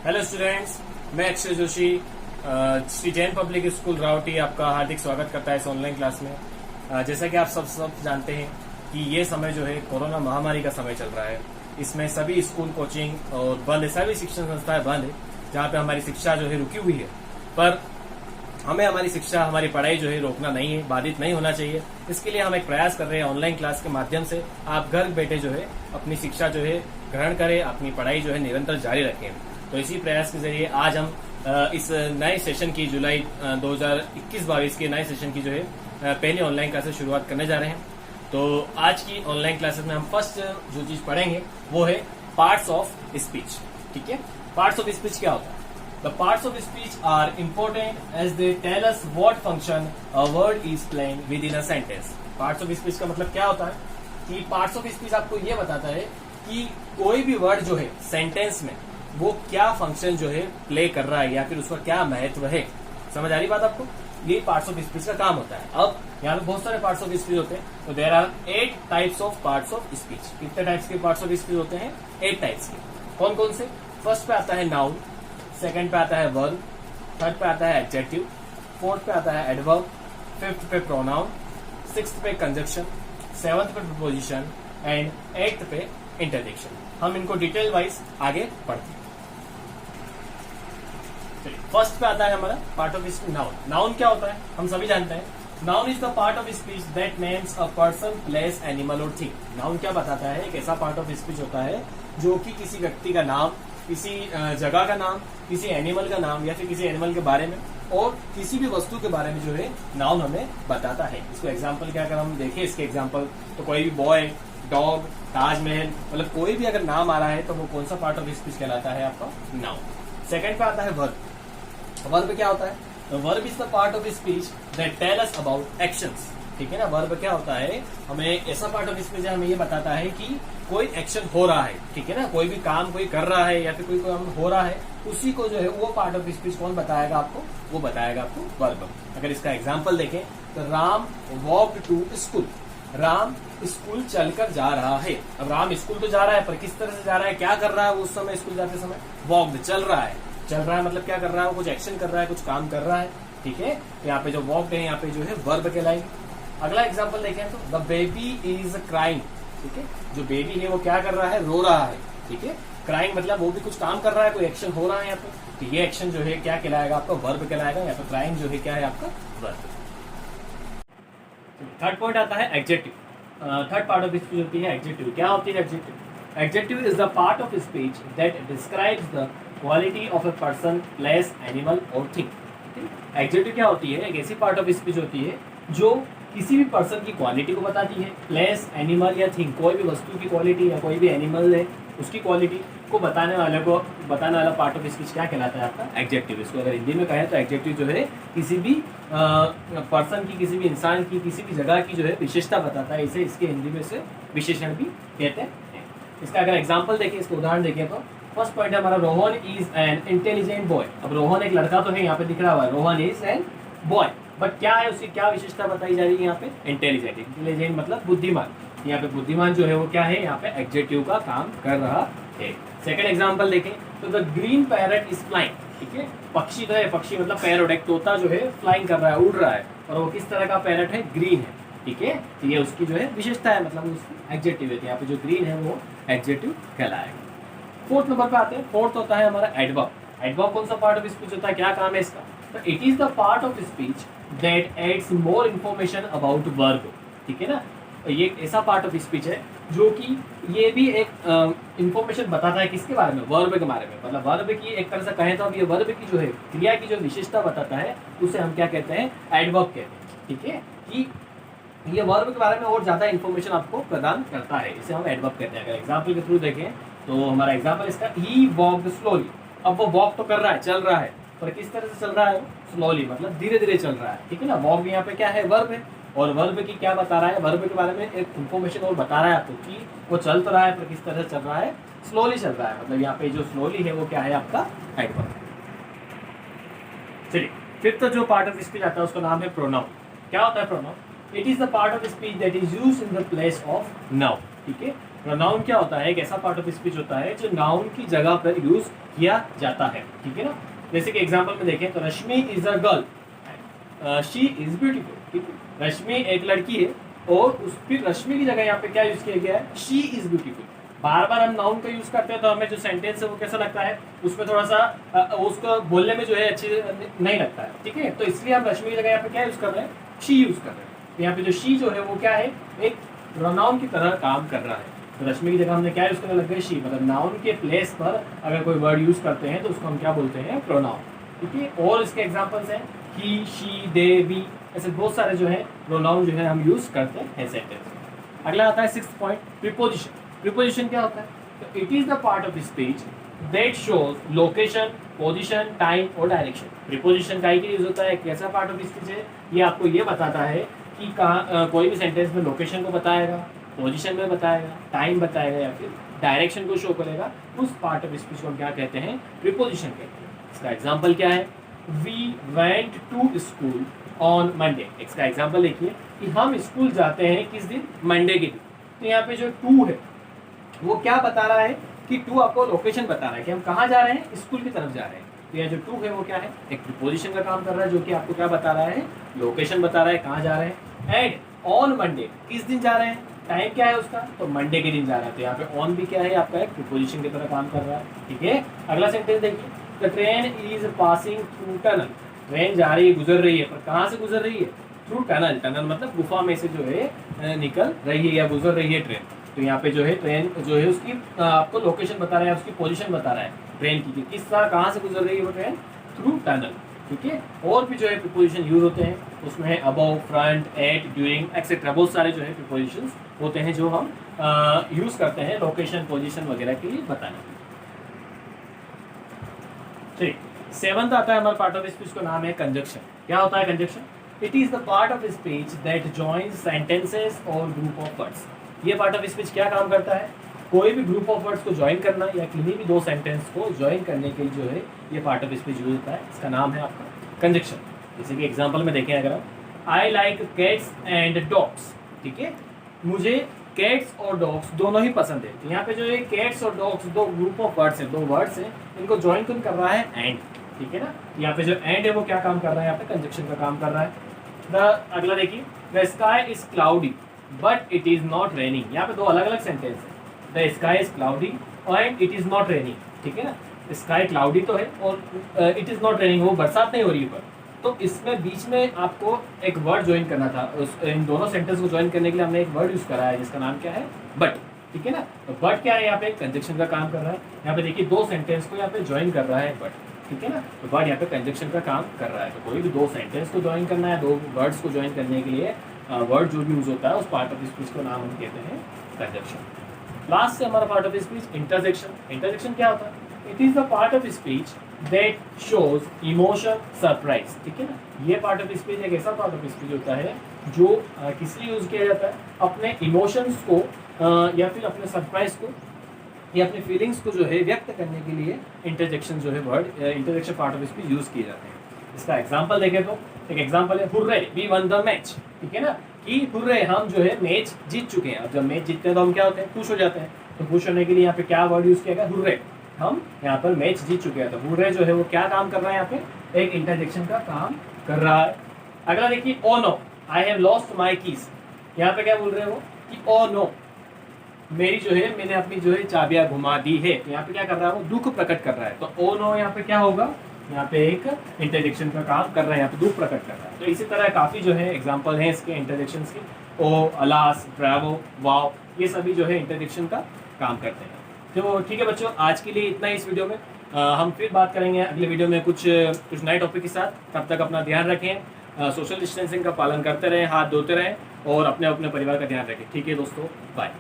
Hello students, मैं Akshay Joshi Shri Jain public school रावटी आपका हार्दिक स्वागत करता है इस ऑनलाइन क्लास में। जैसा कि आप सब जानते हैं कि ये समय जो है कोरोना महामारी का समय चल रहा है। इसमें सभी स्कूल कोचिंग और बंद है, सभी शिक्षण संस्थाएं बंद है, जहाँ पे हमारी शिक्षा जो है रुकी हुई है। पर हमें हमारी शिक्षा, हमारी पढ़ाई जो है रोकना नहीं है, बाधित नहीं होना चाहिए। इसके लिए हम एक प्रयास कर रहे हैं ऑनलाइन क्लास के माध्यम से। आप घर बैठे जो है अपनी शिक्षा जो है ग्रहण करें, अपनी पढ़ाई जो है निरंतर जारी रखें। तो इसी प्रयास के जरिए आज हम इस नए सेशन की जुलाई 2021-22 के नए सेशन की जो है पहली ऑनलाइन क्लासेस शुरुआत करने जा रहे हैं। तो आज की ऑनलाइन क्लासेस में हम फर्स्ट जो चीज पढ़ेंगे वो है पार्ट्स ऑफ स्पीच। ठीक है, पार्ट्स ऑफ स्पीच क्या होता है? The parts of speech are important as they tell us what function a word is playing within a sentence. Parts of speech का मतलब क्या होता है कि parts of speech आपको ये बताता है कि कोई भी वर्ड जो है सेंटेंस में वो क्या फंक्शन जो है प्ले कर रहा है या फिर उसका क्या महत्व है। समझ आ रही बात आपको? ये पार्ट्स ऑफ स्पीच का काम होता है। अब यहाँ पे बहुत सारे पार्ट्स ऑफ स्पीच होते हैं, तो there are 8 types of parts of speech. कितने टाइप्स के पार्ट्स ऑफ स्पीच होते हैं? 8 टाइप्स के। कौन कौन से? फर्स्ट पे आता है नाउन, सेकंड पे आता है वर्ब, थर्ड पे आता है एडजेक्टिव, फोर्थ पे आता है एडवर्ब, फिफ्थ पे प्रोनाउन, सिक्स्थ पे कंजक्शन, सेवंथ पे preposition and eighth pay interjection. हम इनको डिटेल वाइज आगे पढ़ते हैं। फर्स्ट पे आता है हमारा part of speech noun. Noun क्या होता है हम सभी जानते हैं। Noun is the part of speech that names a person, place, animal और थिंग। नाउन क्या बताता है? एक ऐसा पार्ट ऑफ स्पीच होता है जो कि किसी व्यक्ति का नाम, किसी जगह का नाम, किसी एनिमल का नाम या फिर किसी एनिमल के बारे में और किसी भी वस्तु के बारे में जो है नाउन हमें बताता है। इसको एग्जांपल क्या अगर हम देखें इसके एग्जांपल, तो कोई भी बॉय, डॉग, ताजमहल, मतलब कोई भी अगर नाम आ रहा है तो वो कौन सा पार्ट ऑफ स्पीच कहलाता है? आपका नाउन। सेकंड पे आता है वर्ब। वर्ब क्या होता है? Verb is the part of speech that tell us about actions. ठीक है ना, वर्ब क्या होता है? हमें ऐसा पार्ट ऑफ स्पीच हमें ये बताता है कि कोई एक्शन हो रहा है। ठीक है ना, कोई भी काम कोई कर रहा है या फिर कोई काम हो रहा है, उसी को जो है वो पार्ट ऑफ स्पीच कौन बताएगा आपको? वो बताएगा आपको वर्ब। अगर इसका एग्जाम्पल देखें तो Ram walked to school. Ram school चलकर जा रहा है। अब राम स्कूल तो जा रहा है, पर किस तरह से जा रहा है, क्या कर रहा है उस समय स्कूल जाते समय? वॉक्ड, चल रहा है। चल रहा है मतलब क्या कर रहा है? वो कुछ एक्शन कर रहा है, कुछ काम कर रहा है। ठीक है, तो यहाँ पे जो वॉक्ड है यहाँ पे जो है वर्ब कहलाएंगे। अगला एग्जाम्पल देखें तो द बेबी इज क्राइंग। ठीक है, जो बेबी है वो क्या कर रहा है? रो रहा है। ठीक है, क्राइंग मतलब वो भी कुछ काम कर रहा है, कोई एक्शन हो रहा है यहाँ पे, तो ये एक्शन जो है क्या कहलाएगा? आपका वर्ब कहलाएगा। यहाँ पे क्राइंग जो है क्या है? आपका वर्ब। थर्ड पॉइंट आता है adjective. Third part of speech होती है एडजेक्टिव। क्या होती है adjective? Adjective is the part of speech that describes the quality of a person, place, animal और थिंग। एडजेक्टिव क्या होती है? एक ऐसी पार्ट ऑफ स्पीच होती है जो किसी भी पर्सन की क्वालिटी को बताती है, प्लेस, एनिमल या थिंग, कोई भी वस्तु की क्वालिटी या कोई भी एनिमल है उसकी क्वालिटी को बताने वाला पार्ट ऑफ स्पीच क्या कहलाता है? आपका एडजेक्टिव। इसको अगर हिंदी में कहें तो एडजेक्टिव जो है किसी भी पर्सन की, किसी भी इंसान की, किसी भी जगह की जो है विशेषता बताता है। इसे इसके हिंदी में से विशेषण भी कहते हैं। इसका अगर एग्जाम्पल देखें, इसको उदाहरण देखें तो फर्स्ट पॉइंट है हमारा Rohan is an intelligent boy. अब रोहन एक लड़का तो है, यहाँ पे दिख रहा है Rohan is an boy, but क्या है उसकी क्या विशेषता बताई जा रही है यहाँ पे? इंटेलिजेंट। इंटेलिजेंट मतलब बुद्धिमान। यहाँ पे बुद्धिमान जो है वो क्या है? यहाँ पे एडजेक्टिव का काम कर रहा है। सेकंड एग्जांपल देखें तो the green parrot is flying. ठीक है, पक्षी तो है, पक्षी मतलब पैरट, एक तोता जो है फ्लाइंग कर रहा है, उड़ रहा है, और वो किस तरह का पैरट है? ग्रीन है। ठीक है, तो ये उसकी जो है विशेषता है, मतलब उसकी एडजेक्टिव है। यहाँ पे जो ग्रीन है वो एडजेक्टिव कहलाएगा। फोर्थ नंबर पे आते हैं। फोर्थ होता है हमारा एडवर्ब। एडवर्ब कौन सा पार्ट ऑफ स्पीच होता है? क्या काम है इसका? तो it is the part of speech that adds more information about verb. ठीक है ना, ये एक ऐसा पार्ट ऑफ स्पीच है जो कि ये भी एक इंफॉर्मेशन बताता है किसके बारे में? वर्ब के बारे में। मतलब वर्ब की एक तरह से कहें तो अब ये वर्ब की जो है क्रिया की जो विशेषता बताता है उसे हम क्या कहते हैं? एडवर्ब कहते हैं। ठीक है, कि ये वर्ब के बारे में और ज्यादा इन्फॉर्मेशन आपको प्रदान करता है, इसे हम एडवर्ब कहते हैं। अगर एग्जाम्पल के थ्रू देखें तो हमारा एग्जाम्पल इसका ही वॉक्ड स्लोली। अब वो वॉक तो कर रहा है, चल रहा है, पर किस तरह से चल रहा है? स्लोली, मतलब धीरे धीरे चल रहा है। ठीक है ना, वॉक यहाँ पे क्या है? वर्ब है। और वर्ब की क्या बता रहा है? वर्ब के बारे में एक इन्फॉर्मेशन और बता रहा है आपको कि वो चल तो रहा है, पर किस तरह से चल रहा है? स्लोली चल रहा है। मतलब यहाँ पे जो स्लोली है वो क्या है? आपका एडवर्ब। चलिए, फिफ्थ जो पार्ट ऑफ स्पीच आता है उसका नाम है प्रोनाउन। क्या होता है pronoun? It is the part of speech that is used in the place of noun. ठीक है। प्रोनाउन क्या होता है, एक ऐसा पार्ट ऑफ स्पीच होता है जो नाउन की जगह पर यूज किया जाता है, ठीक है ना। जैसे कि एग्जांपल में देखें तो Rashmi is a girl, she is beautiful, ठीक है। रश्मि एक लड़की है और उस फिर रश्मि की जगह यहाँ पे क्या यूज किया गया है, शी इज ब्यूटीफुल। बार बार हम नाउन का यूज करते हैं तो हमें जो सेंटेंस है वो कैसा लगता है, उसमें थोड़ा सा उसको बोलने में जो है अच्छी नहीं लगता है, ठीक है। तो इसलिए हम रश्मि की जगह यहाँ पे क्या यूज कर रहे हैं, शी यूज कर रहे हैं। तो यहाँ पे जो शी जो है वो क्या है, एक प्रोनाउन की तरह काम कर रहा है। तो रश्मि की जगह हमने क्या यूज करने लग गए, शी, मतलब नाउन के प्लेस पर अगर कोई वर्ड यूज करते हैं तो उसको हम क्या बोलते हैं, प्रोनाउन, ठीक है। और इसके एग्जांपल्स हैं ही, शी, दे, वी, ऐसे बहुत सारे जो है प्रोनाउन जो है हम यूज करते हैं सेंटेंस में। अगला आता है 6th पॉइंट, प्रीपोजिशन। प्रीपोजिशन क्या होता है, तो it is the part of speech that shows location, position, time और डायरेक्शन। प्रीपोजिशन का ही यूज होता है, एक ऐसा पार्ट ऑफ स्पीच है ये आपको ये बताता है कि कहाँ कोई भी सेंटेंस में लोकेशन को बताएगा, पोजीशन में बताएगा, टाइम बताएगा या फिर डायरेक्शन को शो करेगा। उस पार्ट ऑफ स्पीच को हम क्या कहते हैं, प्रीपोजिशन कहते हैं। इसका एग्जांपल क्या है, we went to school on Monday. इसका एग्जांपल देखिए कि हम स्कूल जाते हैं किस दिन, मंडे के दिन। तो यहाँ पे जो टू है वो क्या बता रहा है कि टू आपको लोकेशन बता रहा है कि हम कहाँ जा रहे हैं, स्कूल की तरफ जा रहे हैं। तो यह जो टू है वो क्या है, एक प्रीपोजिशन का काम कर रहा है जो कि आपको क्या बता रहा है, लोकेशन बता रहा है, कहाँ जा रहे हैं। एंड ऑन मंडे, किस दिन जा रहे हैं, टाइम क्या है उसका, तो मंडे के दिन जा रहा है। तो यहाँ पे ऑन भी क्या है आपका, एक प्रीपोजिशन की तरह काम कर रहा है, ठीक है। अगला सेंटेंस देखिए, the train is passing through tunnel. Train जा रही है, गुजर रही है, पर कहाँ से गुजर रही है, थ्रू टनल। टनल मतलब गुफा में से जो है निकल रही है या गुजर रही है ट्रेन। तो यहाँ पे जो है ट्रेन जो है उसकी आपको लोकेशन बता रहा है, उसकी पोजीशन बता रहा है ट्रेन की, किस तरह कहाँ से गुजर रही है वो ट्रेन, थ्रू टनल, ठीक है। और भी जो है प्रीपोजिशन यूज होते हैं, उसमें है above, front, at, during etcetera, बहुत सारे जो है प्रीपोजिशंस होते हैं जो हम यूज करते हैं लोकेशन, पोजीशन वगैरह के लिए बताने के लिए। ठीक, 7th आता है हमारे पार्ट ऑफ स्पीच का नाम है कंजक्शन। क्या होता है conjunction, it is the part of speech that joins sentences और ग्रुप ऑफ वर्ड्स। ये पार्ट ऑफ स्पीच क्या काम करता है, कोई भी ग्रुप ऑफ वर्ड्स को ज्वाइन करना या किन्हीं भी दो सेंटेंस को ज्वाइन करने के लिए जो है ये पार्ट ऑफ स्पीच यूज होता है। इसका नाम है आपका कंजक्शन। जैसे कि एग्जांपल में देखें अगर आप, I like cats and dogs, ठीक है, मुझे कैट्स और डॉग्स दोनों ही पसंद है। तो यहाँ पे जो है कैट्स और डॉग्स दो ग्रुप ऑफ वर्ड्स हैं, दो वर्ड्स हैं, इनको ज्वाइन कौन कर रहा है, एंड, ठीक है ना। यहाँ पे जो एंड है वो क्या काम कर रहा है, यहाँ पे कंजक्शन का काम कर रहा है। अगला देखिए, the sky is cloudy but it is not raining. यहाँ पे दो अलग अलग सेंटेंस है, the sky is cloudy and it is not raining, ठीक है ना। स्काई क्लाउडी तो है और इट इज नॉट रेनिंग, वो बरसात नहीं हो रही है। तो इसमें बीच में आपको एक वर्ड ज्वाइन करना था, इन दोनों सेंटेंस को ज्वाइन करने के लिए हमने एक वर्ड यूज करा है जिसका नाम क्या है, बट, ठीक है ना। तो बट क्या है, यहाँ पे कंजक्शन का काम कर रहा है। यहाँ पे देखिए दो सेंटेंस को यहाँ पे ज्वाइन कर रहा है बट, ठीक है ना। तो बट यहाँ पे कंजक्शन का काम कर रहा है। तो कोई भी दो सेंटेंस को ज्वाइन करना है, दो वर्ड्स को ज्वाइन करने के लिए वर्ड जो भी यूज होता है उस पार्ट ऑफ स्पीच को नाम हम कहते हैं कंजक्शन। लास्ट से हमारा part of speech interjection. Interjection क्या होता है, it is the part of speech that shows emotion, surprise, ठीक है ना। ये पार्ट ऑफ स्पीच एक ऐसा पार्ट ऑफ स्पीच होता है जो किस लिए यूज किया जाता है, अपने इमोशंस को या फिर अपने सरप्राइज को या अपने फीलिंग्स को जो है व्यक्त करने के लिए इंटरजेक्शन जो है word, interjection part of speech use किए जाते हैं। इसका एग्जांपल देखें तो एक एग्जांपल है, hurray we won the match, ठीक है ना, कि हुर्रे हम जो है मैच जीत चुके हैं। अब जब मैच जीतते हैं तो हम क्या होते हैं, खुश हो जाते हैं। तो खुश होने के लिए यहाँ पे क्या वर्ड यूज किया गया, हुर्रे, हम यहाँ पर मैच जीत चुके हैं। तो हुर्रे जो है वो क्या काम कर रहा है, यहाँ पे एक इंटरजेक्शन का काम कर रहा है। अगला देखिए, oh no I have lost my keys. यहाँ पे क्या बोल रहे हैं वो कि ओ नो, मेरी जो है मैंने अपनी जो है चाबियां घुमा दी है। तो यहाँ पे क्या कर रहा है, वो दुख प्रकट कर रहा है। तो ओ नो यहाँ पे क्या होगा, यहाँ पे एक इंटरजेक्शन का काम कर रहा है, यहाँ पे दुख प्रकट कर रहा है। तो इसी तरह काफ़ी जो है एग्जांपल हैं इसके इंटरजेक्शन के, ओ, अलास, ब्रावो, वाओ, ये सभी जो है इंटरजेक्शन का काम करते हैं। तो ठीक है बच्चों, आज के लिए इतना ही इस वीडियो में। हम फिर बात करेंगे अगले वीडियो में कुछ नए टॉपिक के साथ। तब तक अपना ध्यान रखें, सोशल डिस्टेंसिंग का पालन करते रहें, हाथ धोते रहें और अपने अपने परिवार का ध्यान रखें। ठीक है दोस्तों, बाय।